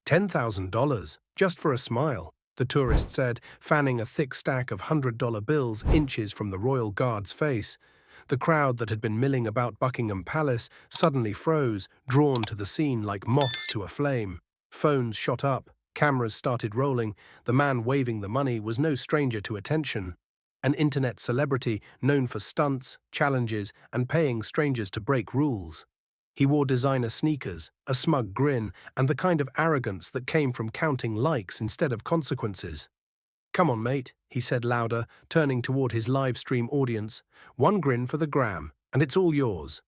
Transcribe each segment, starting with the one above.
$10,000, just for a smile, the tourist said, fanning a thick stack of $100 bills inches from the royal guard's face. The crowd that had been milling about Buckingham Palace suddenly froze, drawn to the scene like moths to a flame. Phones shot up, cameras started rolling. The man waving the money was no stranger to attention. An internet celebrity known for stunts, challenges, and paying strangers to break rules. He wore designer sneakers, a smug grin, and the kind of arrogance that came from counting likes instead of consequences. "Come on, mate," he said louder, turning toward his live stream audience. "One grin for the gram, and it's all yours."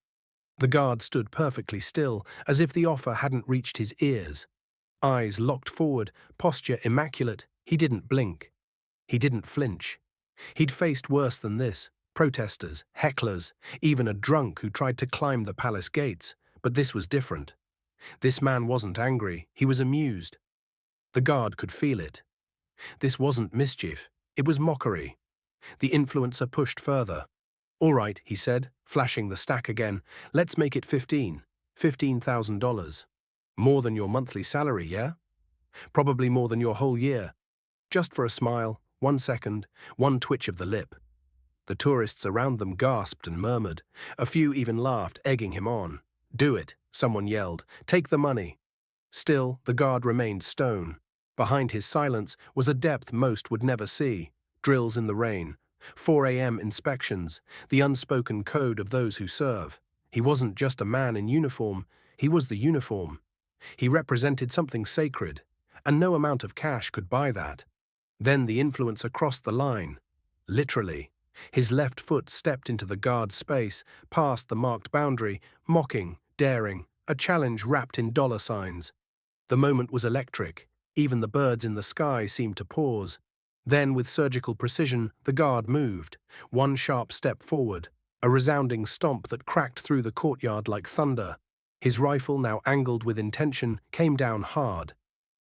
The guard stood perfectly still, as if the offer hadn't reached his ears. Eyes locked forward, posture immaculate. He didn't blink. He didn't flinch. He'd faced worse than this: protesters, hecklers, even a drunk who tried to climb the palace gates. But this was different. This man wasn't angry, he was amused. The guard could feel it. This wasn't mischief, it was mockery. The influencer pushed further. "All right," he said, flashing the stack again. "Let's make it $15,000. More than your monthly salary, yeah? Probably more than your whole year. Just for a smile, 1 second, one twitch of the lip." The tourists around them gasped and murmured. A few even laughed, egging him on. "Do it," someone yelled. "Take the money." Still, the guard remained stone. Behind his silence was a depth most would never see. Drills in the rain, 4 a.m. inspections, the unspoken code of those who serve. He wasn't just a man in uniform, he was the uniform. He represented something sacred, and no amount of cash could buy that. Then the influencer crossed the line. Literally. His left foot stepped into the guard's space, past the marked boundary, mocking, daring, a challenge wrapped in dollar signs. The moment was electric. Even the birds in the sky seemed to pause. Then, with surgical precision, the guard moved. One sharp step forward, a resounding stomp that cracked through the courtyard like thunder. His rifle, now angled with intention, came down hard.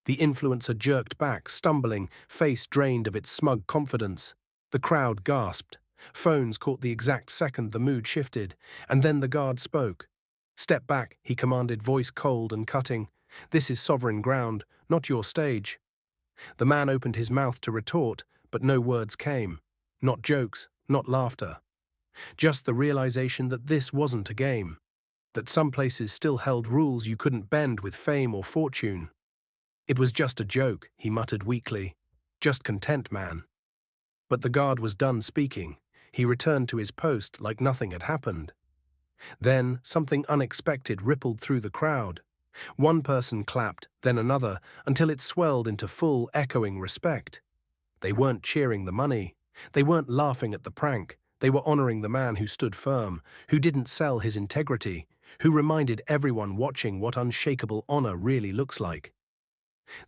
The influencer jerked back, stumbling, face drained of its smug confidence. The crowd gasped. Phones caught the exact second the mood shifted, and then the guard spoke. "Step back," he commanded, voice cold and cutting. "This is sovereign ground, not your stage." The man opened his mouth to retort, but no words came. Not jokes, not laughter. Just the realization that this wasn't a game. That some places still held rules you couldn't bend with fame or fortune. "It was just a joke," he muttered weakly. "Just content, man." But the guard was done speaking. He returned to his post like nothing had happened. Then something unexpected rippled through the crowd. One person clapped, then another, until it swelled into full, echoing respect. They weren't cheering the money. They weren't laughing at the prank. They were honoring the man who stood firm, who didn't sell his integrity, who reminded everyone watching what unshakable honor really looks like.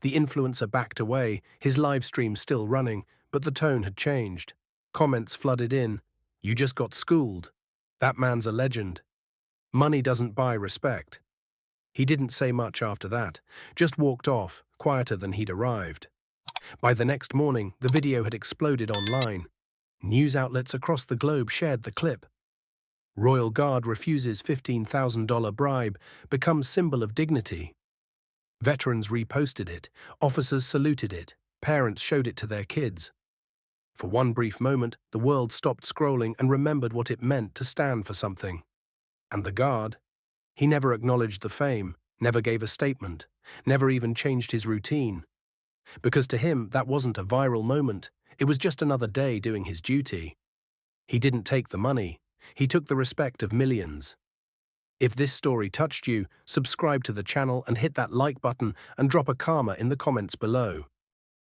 The influencer backed away, his live stream still running, but the tone had changed. Comments flooded in. "You just got schooled. That man's a legend. Money doesn't buy respect." He didn't say much after that, just walked off, quieter than he'd arrived. By the next morning, the video had exploded online. News outlets across the globe shared the clip. Royal Guard refuses $15,000 bribe, becomes symbol of dignity. Veterans reposted it, officers saluted it, parents showed it to their kids. For one brief moment, the world stopped scrolling and remembered what it meant to stand for something. And the guard? He never acknowledged the fame, never gave a statement, never even changed his routine. Because to him, that wasn't a viral moment, it was just another day doing his duty. He didn't take the money, he took the respect of millions. If this story touched you, subscribe to the channel and hit that like button and drop a karma in the comments below.